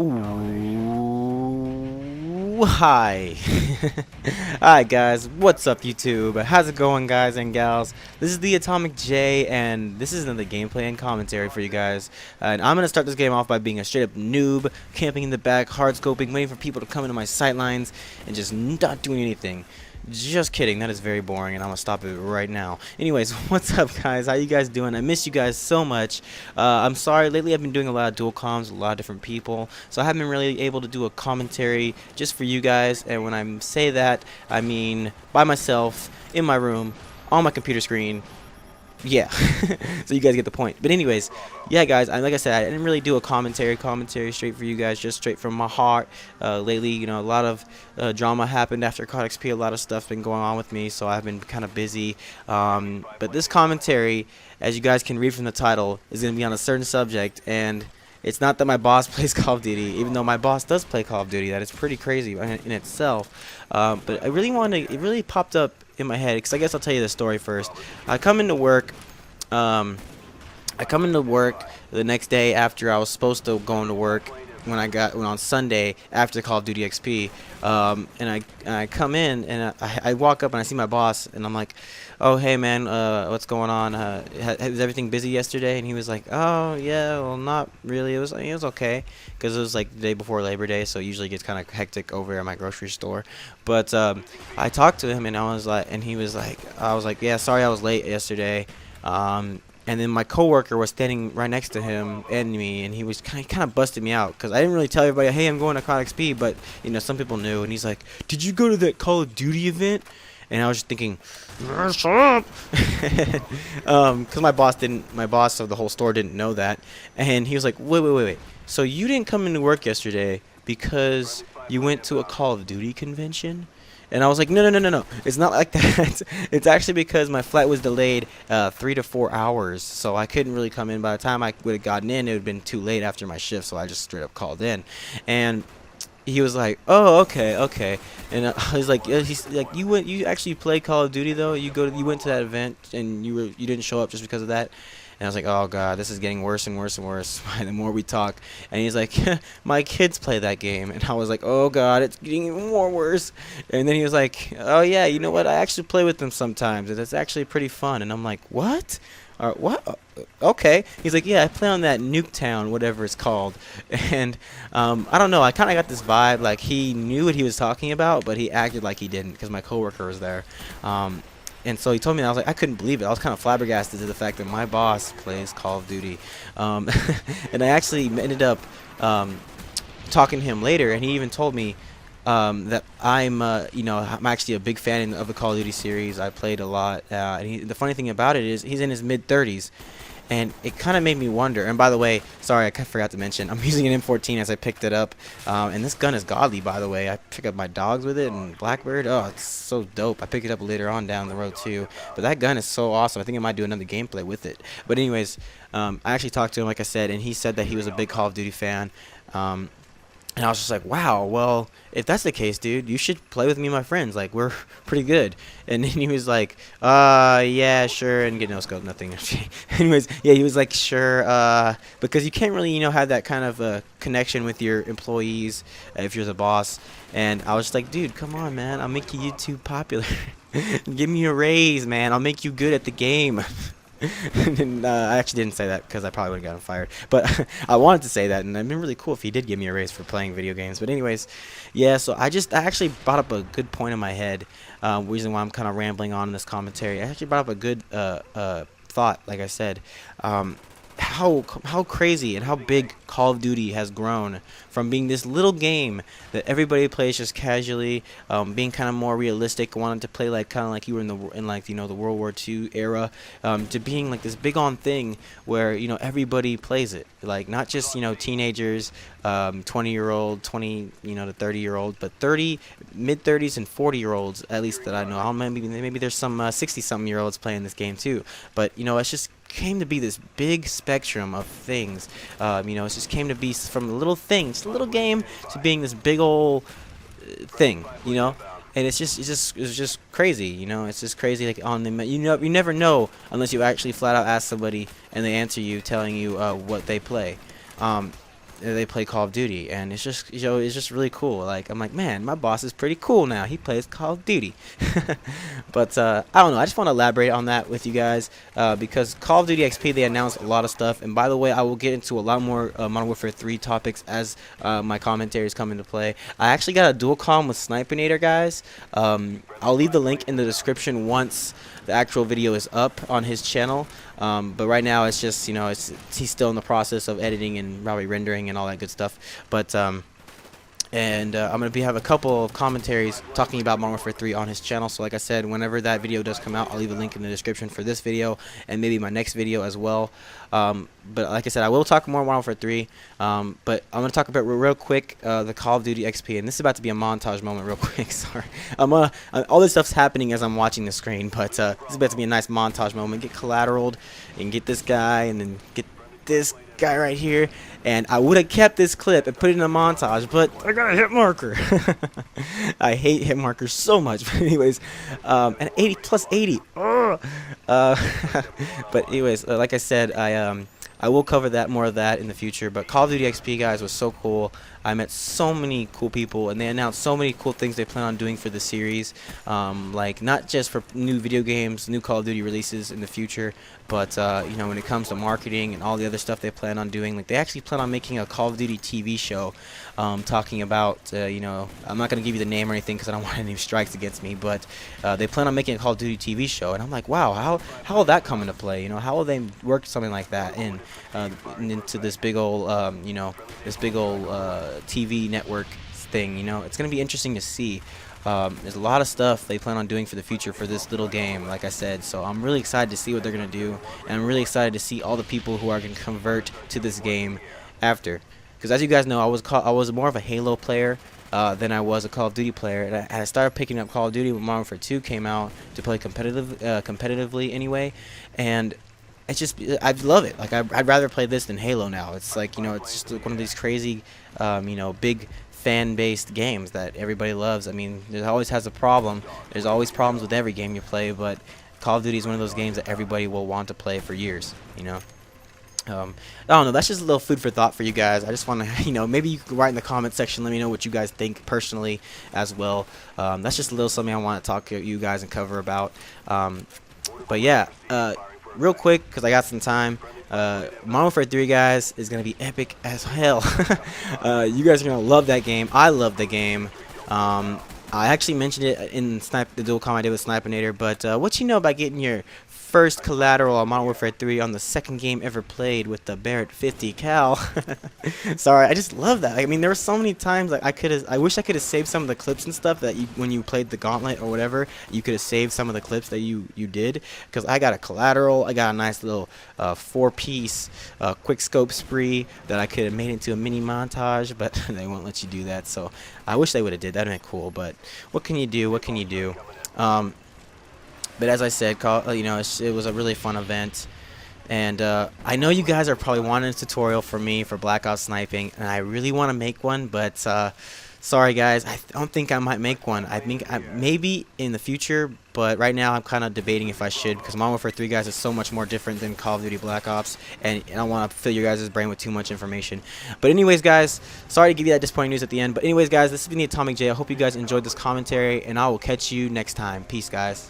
Ooh, hi. Hi guys, what's up YouTube? How's it going guys and gals? This is the Atomic J and this is another gameplay and commentary for you guys. And I'm going to start this game off by being a straight up noob, camping in the back, hard scoping, waiting for people to come into my sightlines and just not doing anything. Just kidding, that is very boring and I'm gonna stop it right now. Anyways, what's up guys, how you guys doing? I miss you guys so much. I'm sorry, lately I've been doing a lot of dual comms with a lot of different people, so I haven't been really able to do a commentary just for you guys. And when I say that, I mean by myself, in my room, on my computer screen. Yeah, so you guys get the point. But anyways, yeah guys, like I said, I didn't really do a commentary straight for you guys, just straight from my heart. Lately, you know, a lot of drama happened after COD XP. A lot of stuff been going on with me, so I've been kind of busy. But this commentary, as you guys can read from the title, is going to be on a certain subject. And it's not that my boss plays Call of Duty, even though my boss does play Call of Duty. That is pretty crazy in itself. But I really wanted, it really popped up in my head, because I guess I'll tell you the story first. I come into work the next day after I was supposed to go into work when on Sunday after Call of Duty XP, and I come in and I walk up and I see my boss and I'm like, oh hey man, what's going on? Was everything busy yesterday? And he was like, oh yeah, well not really. It was okay, because it was like the day before Labor Day, so it usually gets kind of hectic over at my grocery store. But I talked to him and I was like, I was like, yeah, sorry I was late yesterday. And then my coworker was standing right next to him and me, and he was kind of busted me out because I didn't really tell everybody, hey, I'm going to COD XP, but you know, some people knew. And he's like, did you go to that Call of Duty event? And I was just thinking, shut up, because my boss of the whole store didn't know that. And he was like, wait. So you didn't come into work yesterday because you went to a Call of Duty convention? And I was like, no. It's not like that. It's actually because my flight was delayed 3 to 4 hours, so I couldn't really come in. By the time I would have gotten in, it would have been too late after my shift, so I just straight up called in. And he was like, oh, okay. And I was like, he's like, you actually play Call of Duty though? You went to that event and you didn't show up just because of that? And I was like, oh god, this is getting worse and worse the more we talk. And he's like, my kids play that game. And I was like, oh god, it's getting even more worse. And then he was like, oh yeah, you know what, I actually play with them sometimes, and it's actually pretty fun. And I'm like, what? What? Okay. He's like, yeah, I play on that Nuketown, whatever it's called. And I don't know, I kind of got this vibe like he knew what he was talking about, but he acted like he didn't because my coworker was there. And so he told me, and I was like, I couldn't believe it. I was kind of flabbergasted to the fact that my boss plays Call of Duty. And I actually ended up talking to him later, and he even told me that I'm actually a big fan of the Call of Duty series. I played a lot. And the funny thing about it is he's in his mid-30s. And it kind of made me wonder. And by the way, sorry, I forgot to mention, I'm using an M14 as I picked it up. And this gun is godly, by the way. I pick up my dogs with it and Blackbird. Oh, it's so dope. I picked it up later on down the road, too. But that gun is so awesome. I think I might do another gameplay with it. But anyways, I actually talked to him, like I said, and he said that he was a big Call of Duty fan. And I was just like, wow, well, if that's the case, dude, you should play with me and my friends. Like, we're pretty good. And then he was like, yeah, sure, and get no scope, nothing. Anyways, yeah, he was like, sure, because you can't really, have that kind of connection with your employees if you're the boss. And I was just like, dude, come on, man, I'll make you YouTube popular. Give me a raise, man. I'll make you good at the game. And I actually didn't say that because I probably would have gotten fired, but I wanted to say that, and it'd been really cool if he did give me a raise for playing video games. But anyways, yeah, so I actually brought up a good point in my head, reason why I'm kind of rambling on in this commentary. I actually brought up a good thought, like I said, how crazy and how big Call of Duty has grown from being this little game that everybody plays just casually, being kind of more realistic, wanting to play like kind of like you were in the World War II era, to being like this big on thing where everybody plays it, like not just teenagers, 20-year-old, 20 to 30-year-old, but mid-30s and 40-year-olds at least that I know. Maybe there's some 60-something-year-olds playing this game too, but it's just came to be this big spectrum of things. It just came to be from a little thing, just a little game, to being this big old thing, and it's just crazy, it's just crazy. Like you never know unless you actually flat out ask somebody and they answer you telling you what they play. they play Call of Duty, and it's just, it's just really cool. Like, I'm like, man, my boss is pretty cool now. He plays Call of Duty. But I don't know. I just want to elaborate on that with you guys, because Call of Duty XP, they announced a lot of stuff. And by the way, I will get into a lot more Modern Warfare 3 topics as my commentaries come into play. I actually got a dual comm with Snipinator, guys. I'll leave the link in the description once the actual video is up on his channel. But right now it's just, he's still in the process of editing and probably rendering and all that good stuff. But I'm going to have a couple of commentaries talking about Modern Warfare 3 on his channel. So like I said, whenever that video does come out, I'll leave a link in the description for this video and maybe my next video as well. But like I said, I will talk more Modern Warfare 3. But I'm going to talk about real quick the Call of Duty XP. And this is about to be a montage moment real quick. Sorry. All this stuff's happening as I'm watching the screen. But this is about to be a nice montage moment. Get collateraled and get this guy and then get this guy right here, and I would have kept this clip and put it in a montage, but I got a hit marker. I hate hit markers so much. But anyways, and 80 plus 80. But anyways, like I said, I will cover more of that in the future. But Call of Duty XP, guys, was so cool. I met so many cool people, and they announced so many cool things they plan on doing for the series. Like, not just for new video games, new Call of Duty releases in the future, but when it comes to marketing and all the other stuff they plan on doing. Like, they actually plan on making a Call of Duty TV show, talking about, I'm not going to give you the name or anything because I don't want any strikes against me, but they plan on making a Call of Duty TV show, and I'm like, wow, how will that come into play? How will they work something like that into this big old, TV network thing? It's going to be interesting to see. There's a lot of stuff they plan on doing for the future for this little game, like I said. So I'm really excited to see what they're going to do, and I'm really excited to see all the people who are going to convert to this game after. Because as you guys know, I was more of a Halo player than I was a Call of Duty player, and I started picking up Call of Duty when Modern Warfare 2 came out to play competitively anyway, and it's just, I love it. Like, I'd rather play this than Halo now. It's like, it's just like one of these crazy, big fan-based games that everybody loves. I mean, there always has a problem. There's always problems with every game you play, but Call of Duty is one of those games that everybody will want to play for years, I don't know, that's just a little food for thought for you guys. I just want to, maybe you can write in the comment section, let me know what you guys think personally as well. That's just a little something I want to talk to you guys and cover about. But yeah, real quick, because I got some time, Modern Warfare 3, guys, is going to be epic as hell. You guys are going to love that game. I love the game. I actually mentioned it in the dual comm I did with Snipinator, but what you know about getting your first collateral on Modern Warfare 3 on the second game ever played with the Barrett 50 cal? Sorry, I just love that. I mean, there were so many times like I wish I could have saved some of the clips and stuff that when you played the gauntlet or whatever, you could have saved some of the clips that you did, because I got a collateral, I got a nice little 4-piece quick scope spree that I could have made into a mini montage, but they won't let you do that. So I wish they would have did that. That'd been cool, but what can you do? What can you do? But as I said, it was a really fun event, and I know you guys are probably wanting a tutorial for me for Blackout sniping, and I really want to make one, but sorry guys, I don't think I might make one. I think maybe in the future, but right now I'm kind of debating if I should, because Modern Warfare 3, guys, is so much more different than Call of Duty Black Ops, and I don't want to fill your guys' brain with too much information. But anyways, guys, sorry to give you that disappointing news at the end, but anyways, guys, this has been the Atomic J. I hope you guys enjoyed this commentary, and I will catch you next time. Peace, guys.